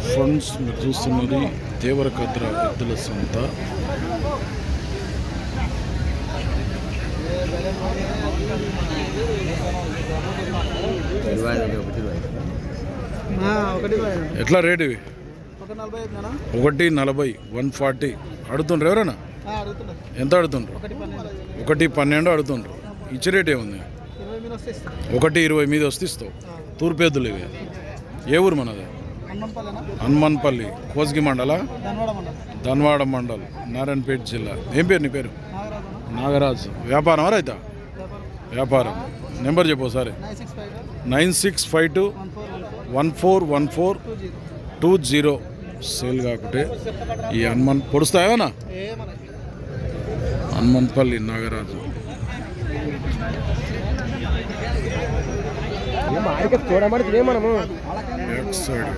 Friends మీరు చూస్తున్నది దేవరకద్ర ఎద్దుల సంత. ఎట్లా రేట్ ఇవి? 140, 140 అడుగుతుండ్రు ఎవరైనా? ఎంత అడుగుతుండ్రు? 112 అడుగుతుండ్రు. ఇచ్చే రేట్ ఏముంది? 120 మీద వస్తే ఇస్తావు. తూర్పేద్దులు ఇవి. ఏ ఊరు మనది? హనుమన్పల్లి, కోస్గి మండల, ధన్వాడ మండల్, నారాయణపేట జిల్లా. ఏం పేరు నీ పేరు? నాగరాజు. వ్యాపారం రైతా? వ్యాపారం. నెంబర్ చెప్పు సరే. 9652141420. సేల్ కాకుంటే ఈ పొడుస్తాయేమన్నా? హనుమన్పల్లి నాగరాజు. Back side